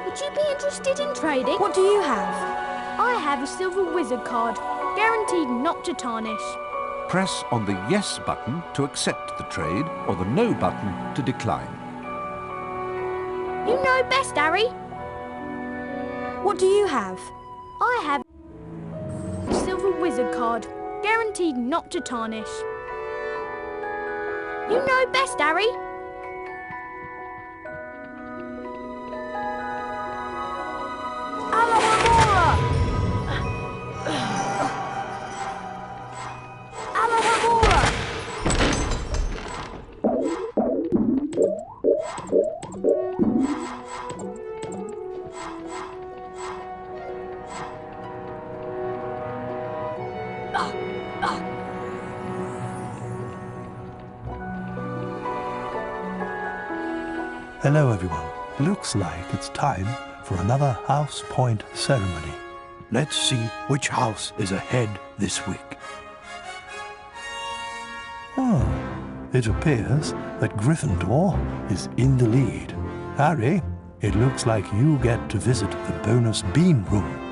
Would you be interested in trading? What do you have? I have a silver wizard card, guaranteed not to tarnish. Press on the Yes button to accept the trade or the No button to decline. You know best, Harry. What do you have? I have a silver wizard card, guaranteed not to tarnish. You know best, Harry. Hello everyone. Looks like it's time for another House Point ceremony. Let's see which house is ahead this week. Oh, it appears that Gryffindor is in the lead. Harry, it looks like you get to visit the bonus bean room.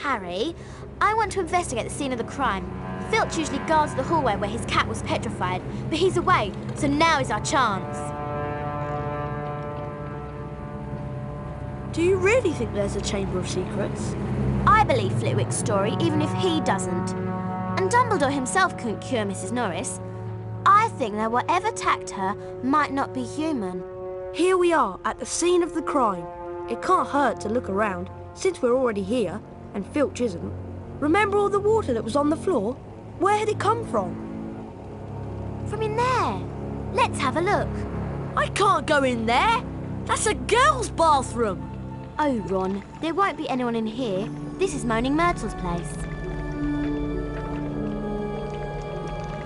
Harry, I want to investigate the scene of the crime. Filch usually guards the hallway where his cat was petrified, but he's away, so now is our chance. Do you really think there's a Chamber of Secrets? I believe Flitwick's story, even if he doesn't. And Dumbledore himself couldn't cure Mrs. Norris. I think that whatever attacked her might not be human. Here we are, at the scene of the crime. It can't hurt to look around, since we're already here, and Filch isn't. Remember all the water that was on the floor? Where had it come from? From in there. Let's have a look. I can't go in there! That's a girl's bathroom! Oh, Ron, there won't be anyone in here. This is Moaning Myrtle's place.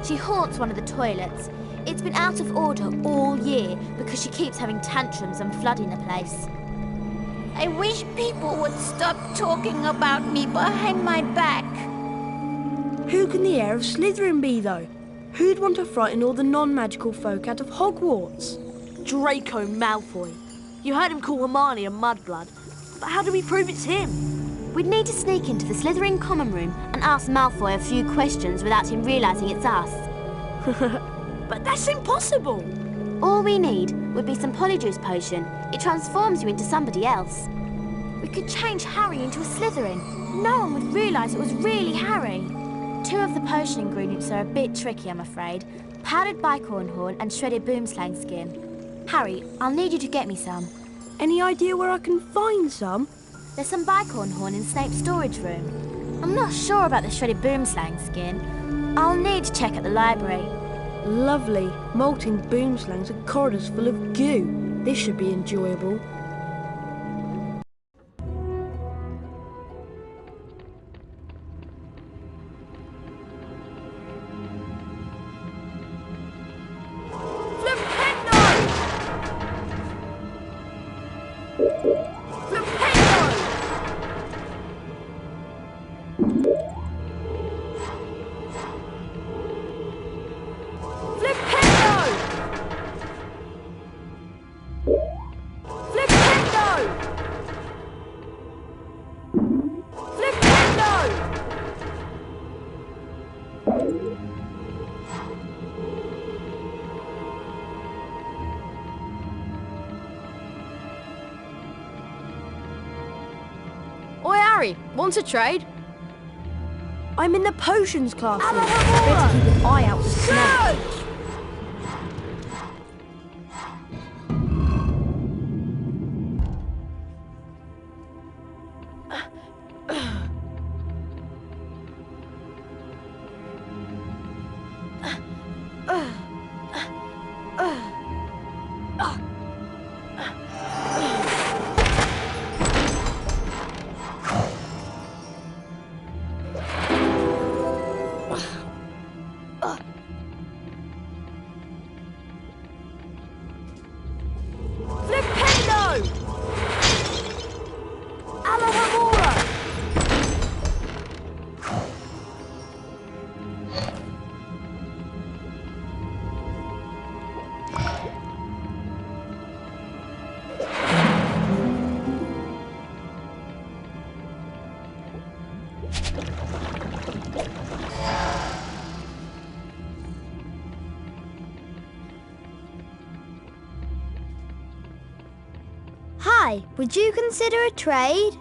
She haunts one of the toilets. It's been out of order all year because she keeps having tantrums and flooding the place. I wish people would stop talking about me behind my back. Who can the heir of Slytherin be, though? Who'd want to frighten all the non-magical folk out of Hogwarts? Draco Malfoy. You heard him call Hermione a mudblood, but how do we prove it's him? We'd need to sneak into the Slytherin common room and ask Malfoy a few questions without him realising it's us. But that's impossible! All we need would be some Polyjuice potion. It transforms you into somebody else. We could change Harry into a Slytherin. No one would realise it was really Harry. 2 of the potion ingredients are a bit tricky, I'm afraid. Powdered bicorn horn and shredded boomslang skin. Harry, I'll need you to get me some. Any idea where I can find some? There's some bicorn horn in Snape's storage room. I'm not sure about the shredded boomslang skin. I'll need to check at the library. Lovely. Molting boomslangs and corridors full of goo. This should be enjoyable. Oi, Harry, want to trade? I'm in the potions class. Better keep an eye out for Snape. Hi, would you consider a trade?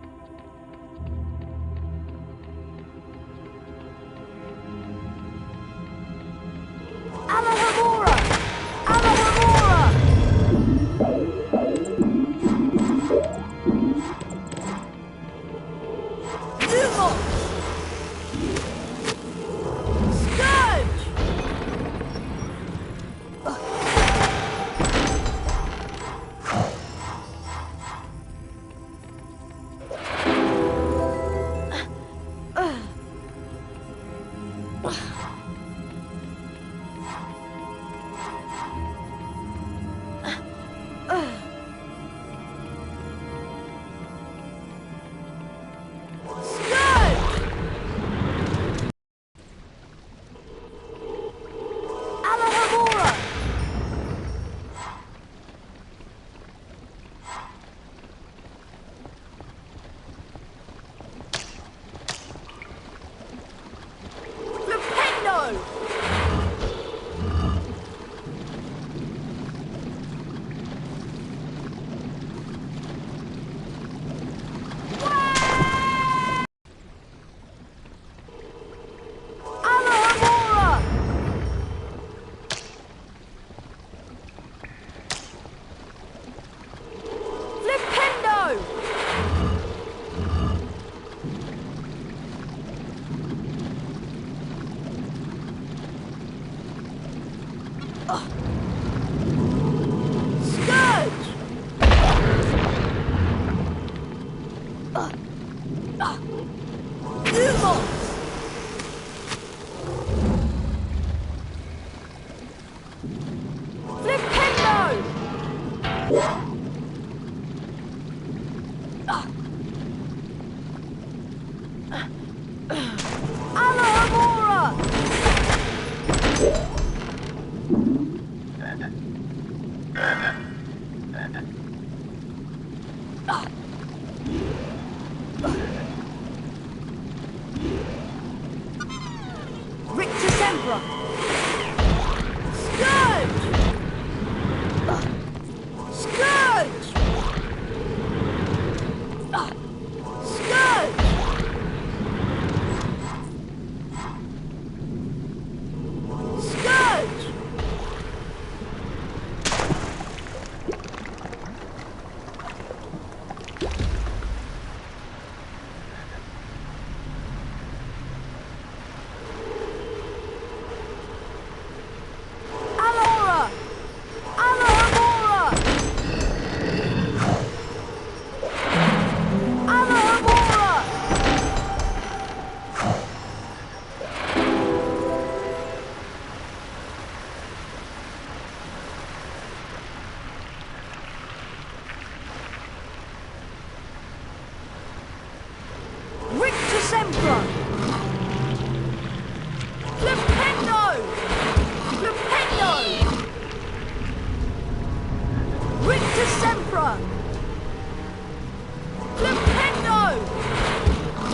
Flipenda!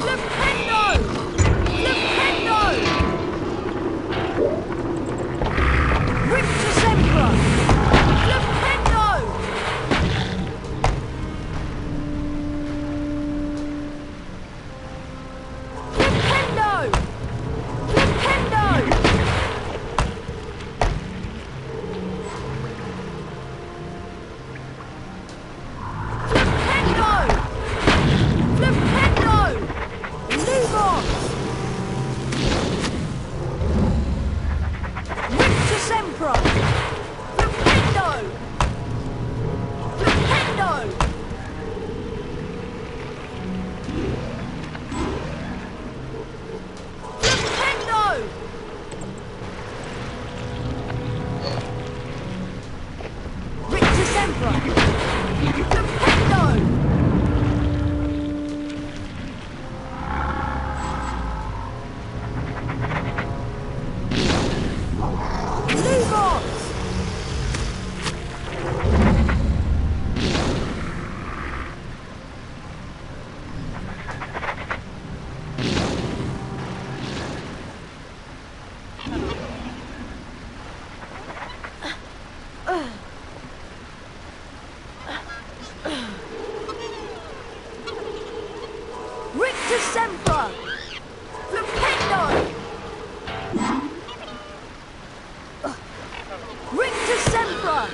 Flipendo! Flipendo! Flipendo! Rictus Emperor! Flipendo! Flipendo! Flipendo! Rictus Emperor! Flipendo! Rictus Emperor!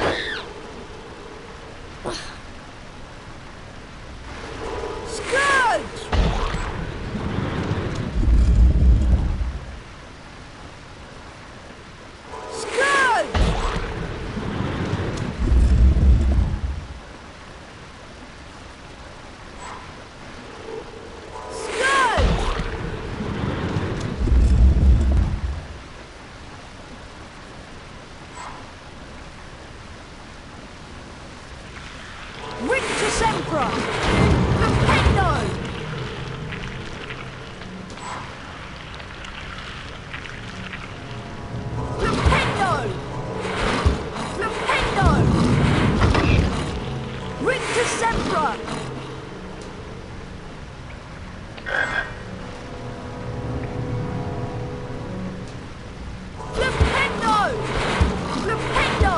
Scourge! Scourge! Rictus Emperor! Flipendo! Flipendo! Flipendo! Rictus Emperor! Flipendo! Flipendo!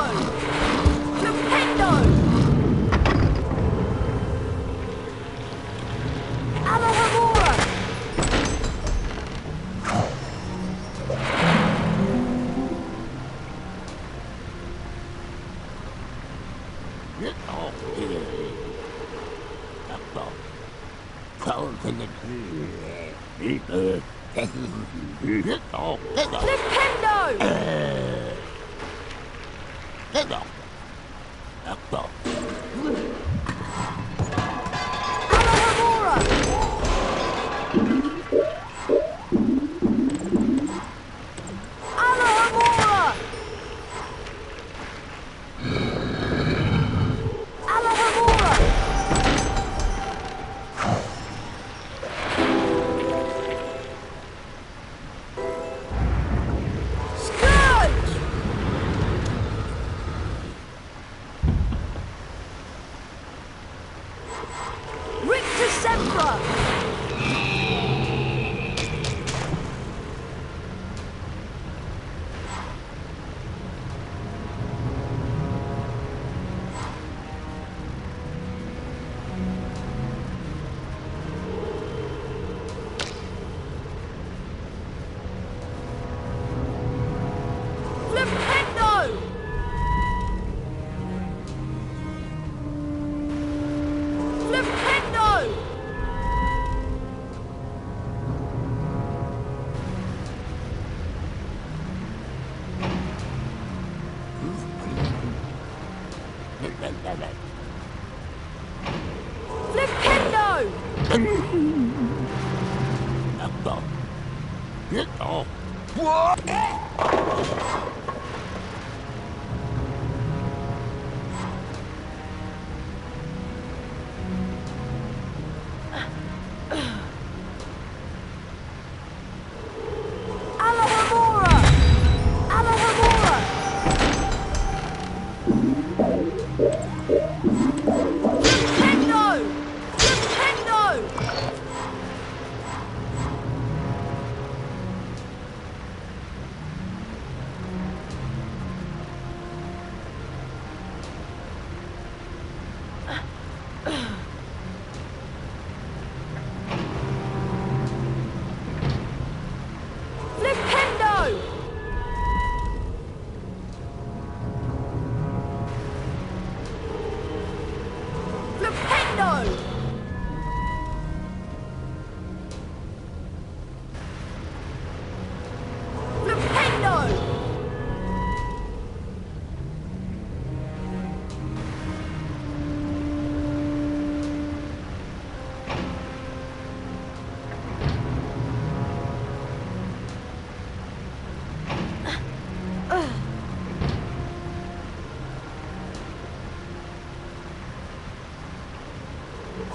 Flipendo! Rictus Emperor!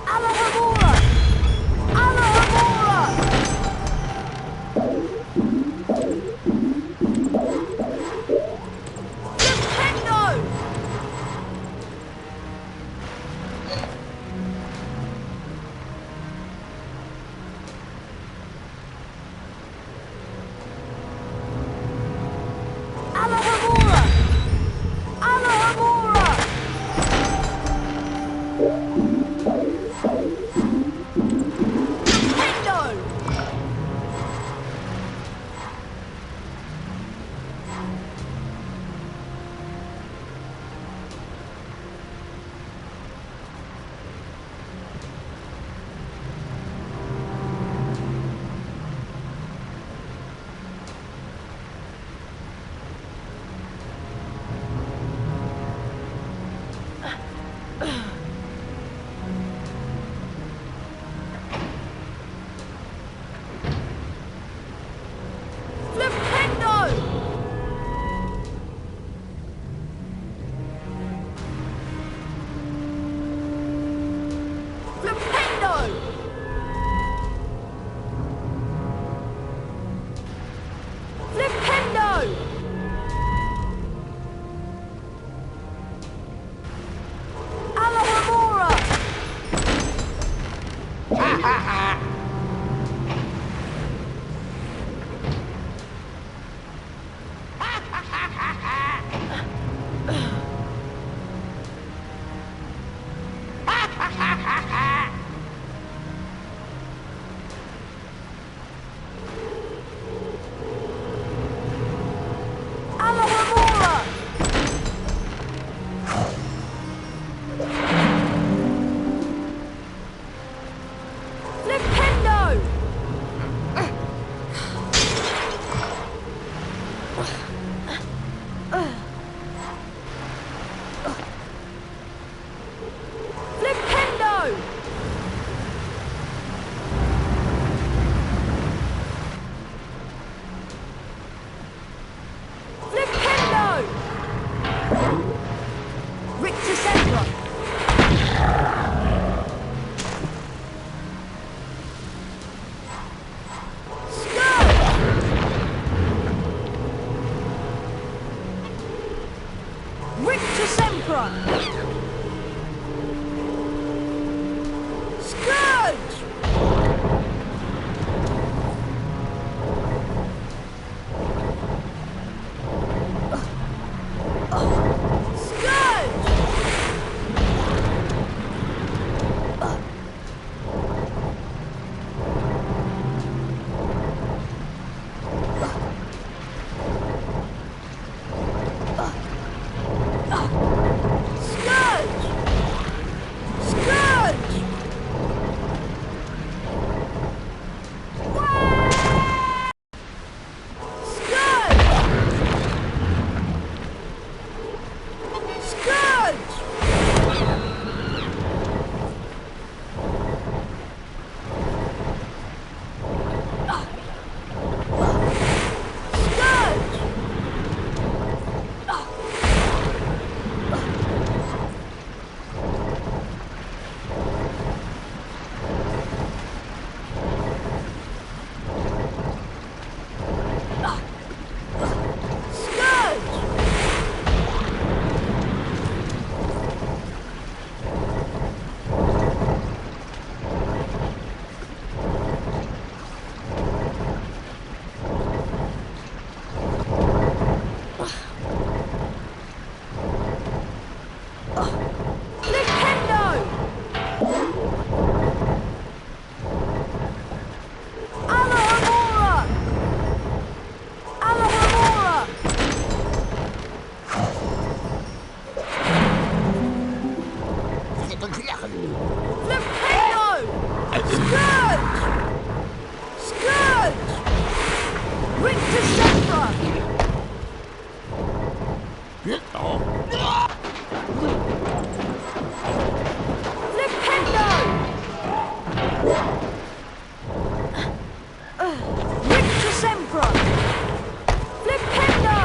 Alohomora! Alohomora! Flipendo! Alohomora! Alohomora! Flipendo! Flipendo! Flipendo! Flipendo! Alohomora! Alohomora! Flipendo! Flipendo! Flipendo! Richter Central! Richter Sempra! Scourge! Scourge! Scourge! Scourge! Scourge! Scourge! Scourge! Flipendo! Alohomora! Alohomora! Flipendo! Scourge! Scourge! Richter Sempra! Flipendo! Richter Sempra! Flipendo!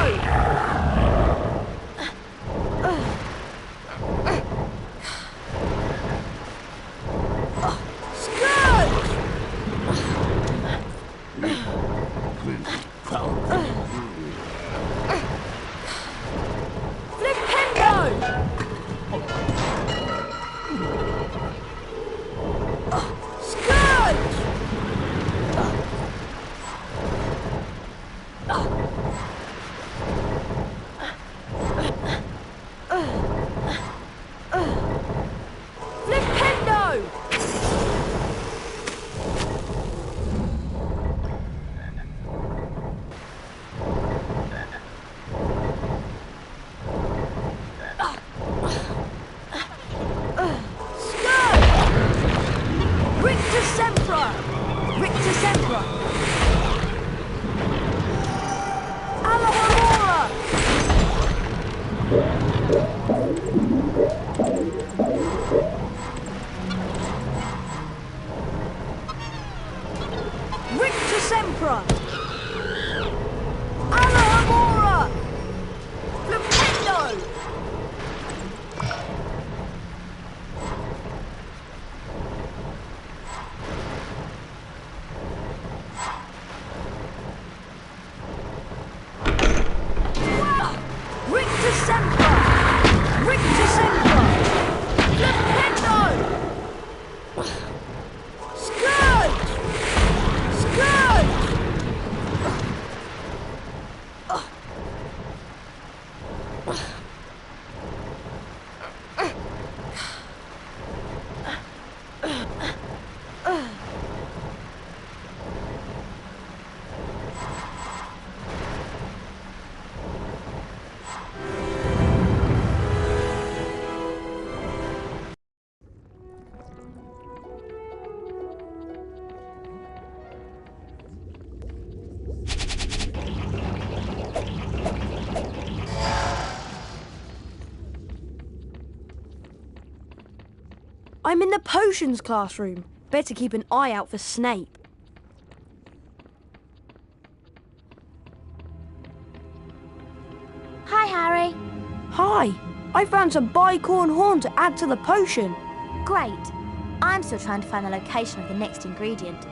I'm in the potions classroom. Better keep an eye out for Snape. Hi, Harry. Hi, I found some bicorn horn to add to the potion. Great. I'm still trying to find the location of the next ingredient,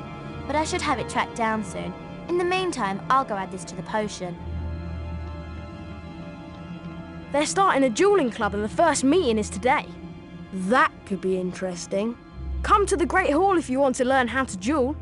but I should have it tracked down soon. In the meantime, I'll go add this to the potion. They're starting a dueling club and the first meeting is today. That could be interesting. Come to the Great Hall if you want to learn how to duel.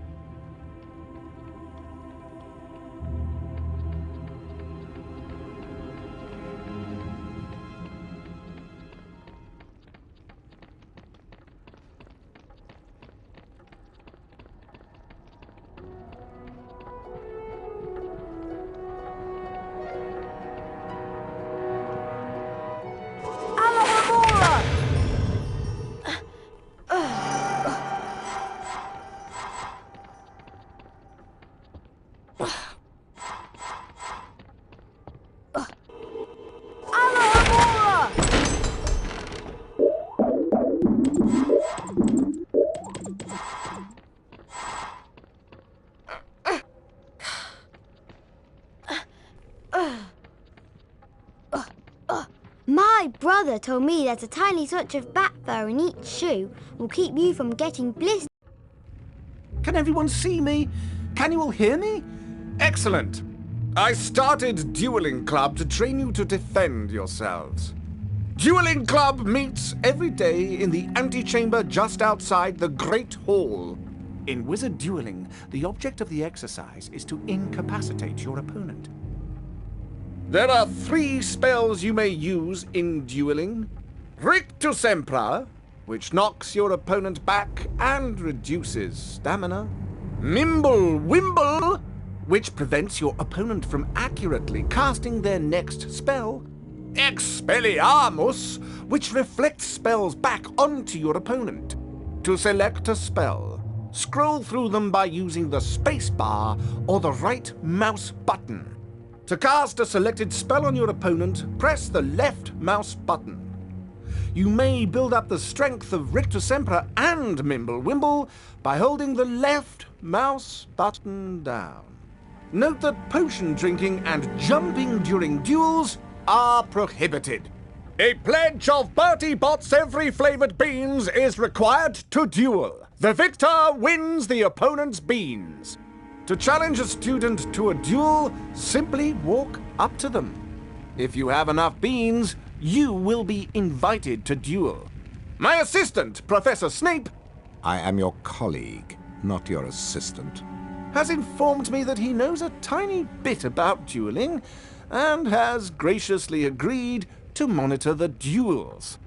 My brother told me that a tiny swatch of bat fur in each shoe will keep you from getting blisters. Can everyone see me? Can you all hear me? Excellent. I started Dueling Club to train you to defend yourselves. Dueling Club meets every day in the antechamber just outside the Great Hall. In Wizard Dueling, the object of the exercise is to incapacitate your opponent. There are 3 spells you may use in dueling. Rictus Sempra, which knocks your opponent back and reduces stamina. Mimble Wimble, which prevents your opponent from accurately casting their next spell. Expelliarmus, which reflects spells back onto your opponent. To select a spell, scroll through them by using the space bar or the right mouse button. To cast a selected spell on your opponent, press the left mouse button. You may build up the strength of Rictus Sempra and Mimble Wimble by holding the left mouse button down. Note that potion drinking and jumping during duels are prohibited. A pledge of Bertie Bott's every flavored beans is required to duel. The victor wins the opponent's beans. To challenge a student to a duel, simply walk up to them. If you have enough beans, you will be invited to duel. My assistant, Professor Snape, I am your colleague, not your assistant. has informed me that he knows a tiny bit about dueling and has graciously agreed to monitor the duels.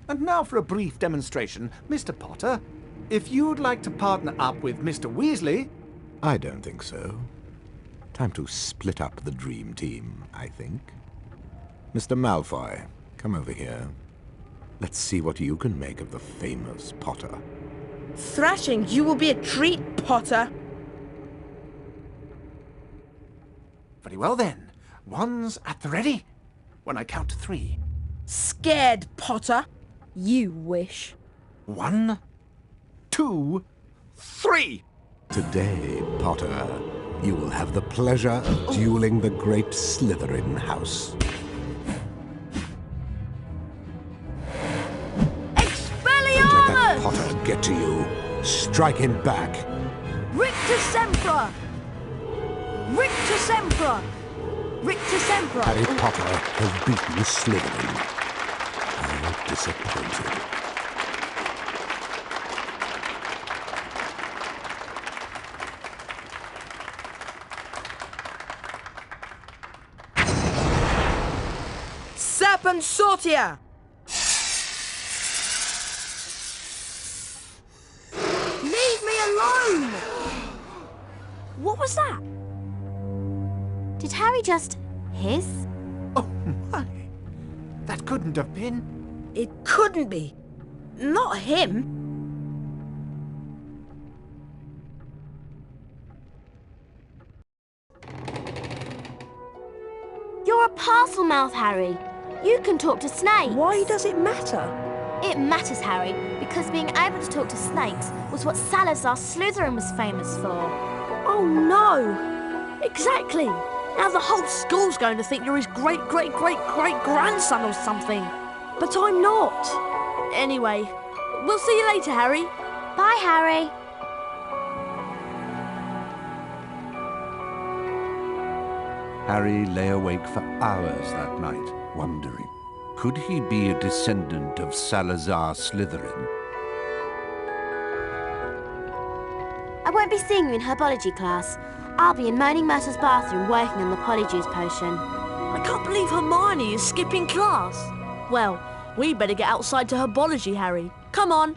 And now for a brief demonstration. Mr. Potter, if you'd like to partner up with Mr. Weasley... I don't think so. Time to split up the dream team, I think. Mr. Malfoy, come over here. Let's see what you can make of the famous Potter. Thrashing, you will be a treat, Potter. Very well then. One's at the ready. When I count to 3. Scared, Potter. You wish. 1, 2, 3! Today, Potter, you will have the pleasure of dueling the great Slytherin house. Expelliarmus! Don't let that Potter get to you. Strike him back. Rictus Sempra! Rictus Sempra! Rictus Sempra! Harry Potter has beaten Slytherin. How disappointed. Serpent Sortia! Leave me alone! What was that? Did Harry just hiss? Oh my! That couldn't have been... It couldn't be. Not him. You're a Parselmouth, Harry. You can talk to Snape. Why does it matter? It matters, Harry, because being able to talk to snakes was what Salazar Slytherin was famous for. Oh no! Exactly! Now the whole school's going to think you're his great-great-great-great-grandson or something. But I'm not. Anyway, we'll see you later, Harry. Bye, Harry. Harry lay awake for hours that night, wondering, could he be a descendant of Salazar Slytherin? I won't be seeing you in herbology class. I'll be in Moaning Myrtle's bathroom working on the polyjuice potion. I can't believe Hermione is skipping class. Well, we better get outside to herbology, Harry. Come on.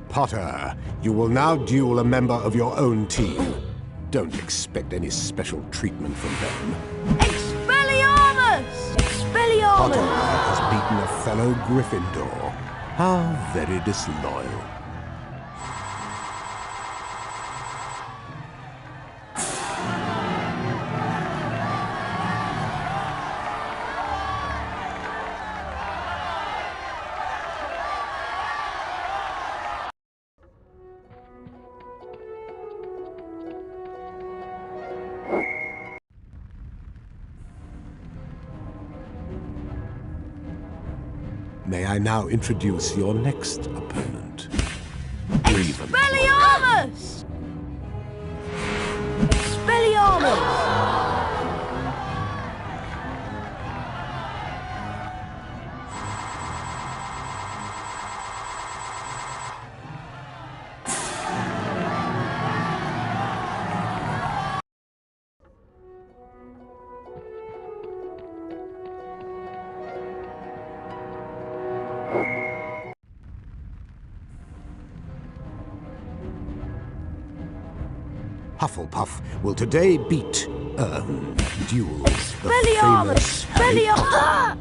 Potter, you will now duel a member of your own team. Don't expect any special treatment from them. Expelliarmus! Potter Expelliarmus! has beaten a fellow Gryffindor. How very disloyal. May I now introduce your next opponent? Ravenclaw. Expelliarmus! Expelliarmus! Hufflepuff will today beat, duel the Expelliarmus! famous Harry Expelliarmus!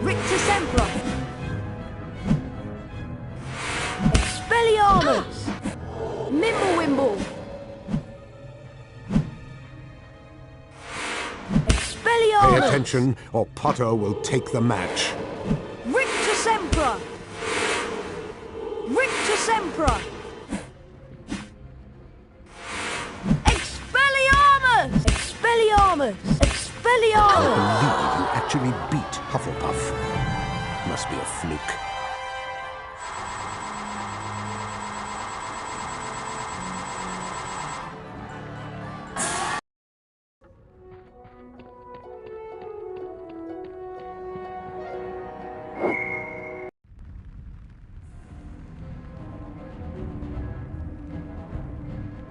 Rictus Sempra! Expelliarmus! Mimblewimble! Pay Expelliarmus! attention, or Potter will take the match. Rictus Sempra! Rictus Sempra! Expelliarmus! Expelliarmus! Expelliarmus! I believe you actually beat Hufflepuff. Must be a fluke.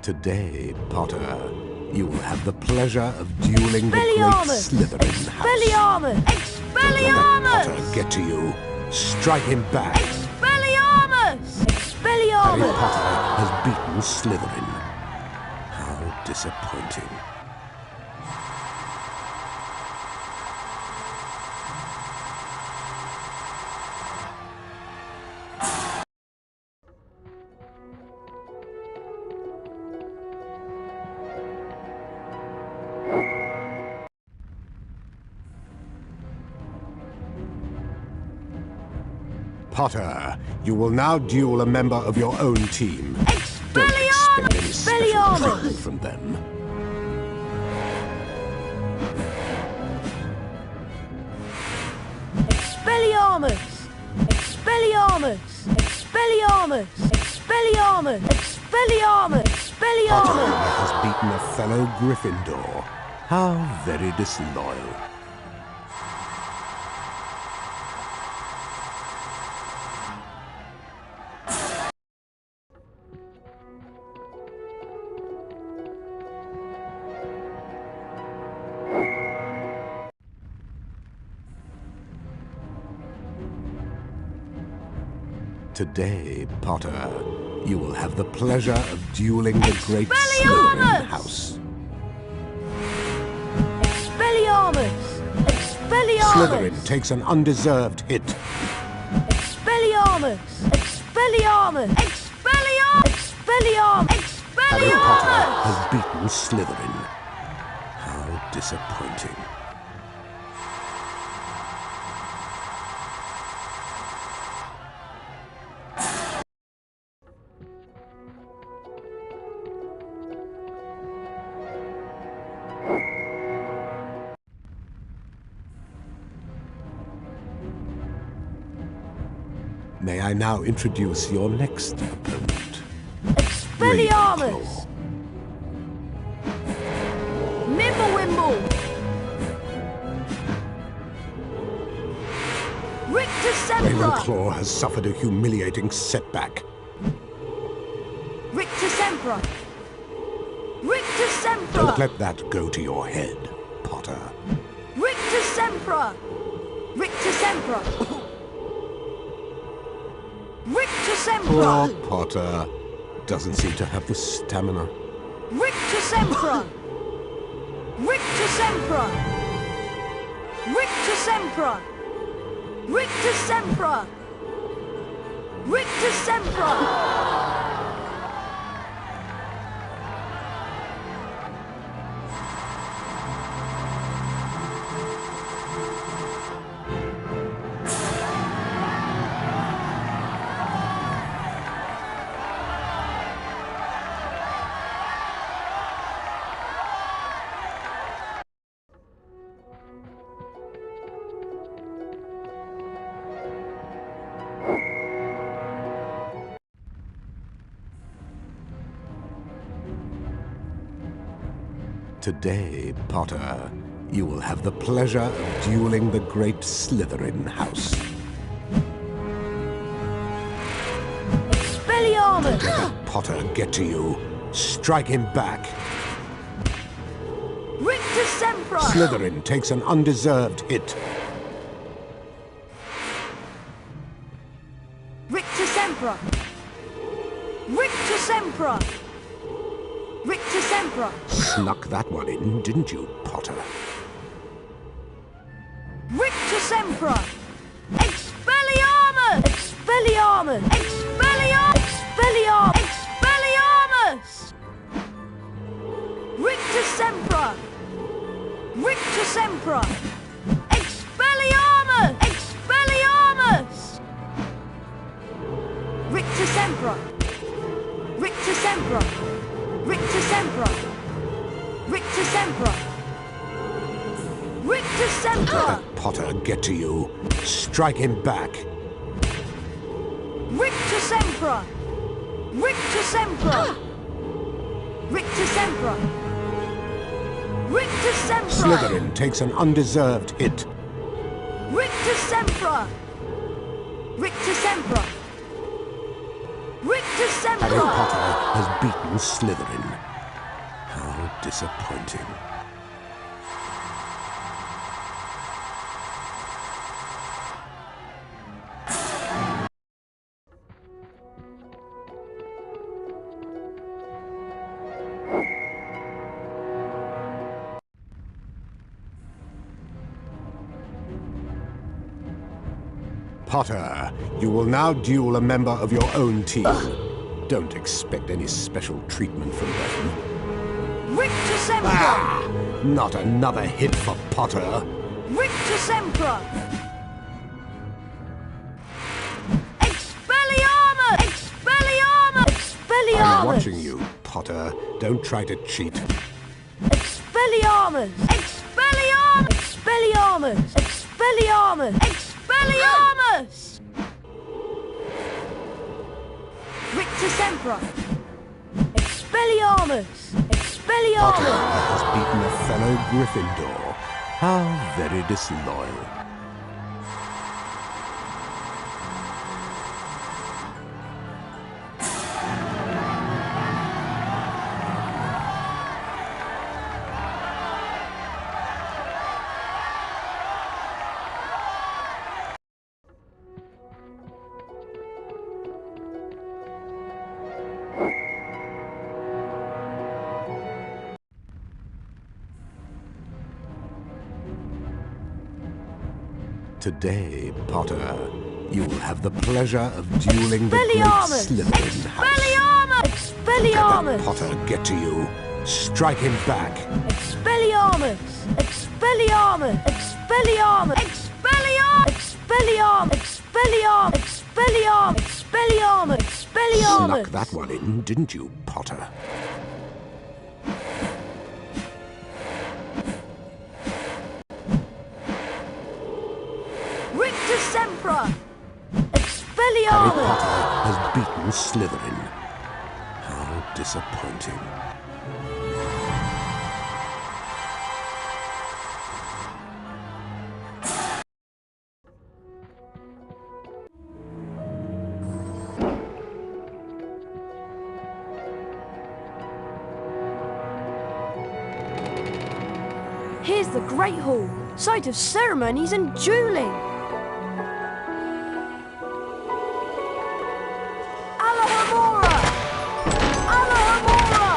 Today, Potter, you will have the pleasure of dueling the great Expelliarmus! Slytherin house. Expelliarmus! Don't let Expelliarmus! Potter get to you. Strike him back. Expelliarmus! Harry Expelliarmus! Potter has beaten Slytherin. How disappointing. Potter, you will now duel a member of your own team. Don't expect any special treatment from them. Expelliarmus! Expelliarmus! Expelliarmus! Expelliarmus! Expelliarmus! Potter Expelliarmus! has beaten a fellow Gryffindor. How very disloyal. Today, Potter, you will have the pleasure of dueling the great Slytherin house. Expelliarmus! Expelliarmus! Slytherin takes an undeserved hit. Expelliarmus! Expelliarmus! Expelliarmus! Harry Potter Expelliarmus! has beaten Slytherin. How disappointing. May I now introduce your next opponent? Expelliarmus! Mimblewimble! Rictusempra! Ravenclaw has suffered a humiliating setback. Rictusempra! Rictusempra! Don't let that go to your head, Potter. Rictusempra! Rictusempra! Rictusempra! Poor Potter doesn't seem to have the stamina. Rictusempra! Rictusempra! Rictusempra! Rictusempra! Rictusempra! Today, Potter, you will have the pleasure of dueling the great Slytherin house. Expelliarmus! Let that Potter get to you. Strike him back. Rictusempra! Slytherin takes an undeserved hit. Rictusempra! Rictusempra! Rictusempra! Snuck that one in, didn't you, Potter? Rictusempra! Expelliarmus! Expelliarmus! Expelliarmus! Expelliarmus! Rictusempra! Rictusempra! Expelliarmus! Expelliarmus! Rictusempra! Rictusempra! Rictusempra! Rictusempra! Rictusempra! Let that Potter get to you. Strike him back. Rictusempra! Rictusempra! Rictusempra! Rictusempra! Slytherin takes an undeserved hit. Rictusempra! Rictusempra! Rictusempra! Harry Potter has beaten Slytherin. How disappointing. Potter, you will now duel a member of your own team. Don't expect any special treatment from them. Rictusempra! Not another hit for Potter. Rictusempra! Expelliarmus! Expelliarmus! Expelliarmus! I'm watching you, Potter. Don't try to cheat. Expelliarmus! Expelliarmus! Expelliarmus! Expelliarmus! Expelliarmus! Rictusempra! Expelliarmus! Expelliarmus! Potter has beaten a fellow Gryffindor. How very disloyal. Today, Potter, you'll have the pleasure of dueling the great Expelliarmus! Slytherin house. Expelliarmus! Let Potter get to you. Strike him back. Expelliarmus! Expelliarmus! Expelliarmus! Expelliarmus! Expelliarmus! Expelliarmus! Expelliarmus! Expelliarmus! Expelliarmus! Snuck that one in, didn't you, Potter? Rictus Sempra! Harry Expelliarmus! Potter has beaten Slytherin. How disappointing. Here's the Great Hall, site of ceremonies and dueling. Alohomora! Alohomora!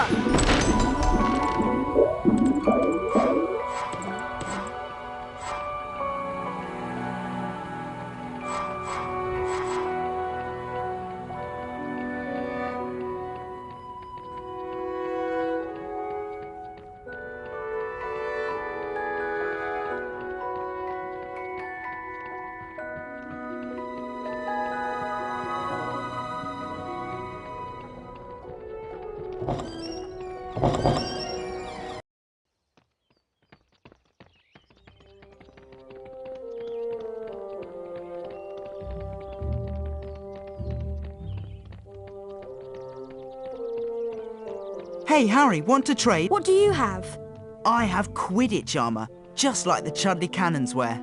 Hey, Harry, want to trade? What do you have? I have Quidditch armour, just like the Chudley Cannons wear.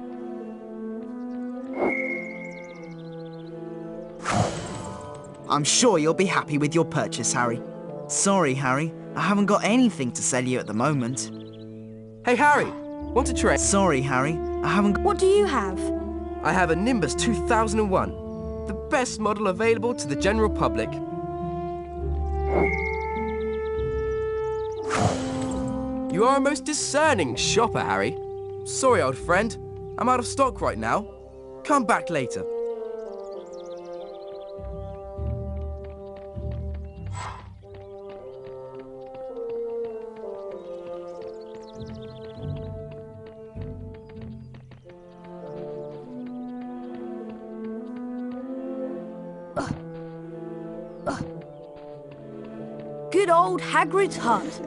I'm sure you'll be happy with your purchase, Harry. Sorry, Harry, I haven't got anything to sell you at the moment. Hey, Harry, want to trade? Sorry, Harry, I haven't... What do you have? I have a Nimbus 2001, the best model available to the general public. You are a most discerning shopper, Harry. Sorry, old friend. I'm out of stock right now. Come back later. Good old Hagrid's hut.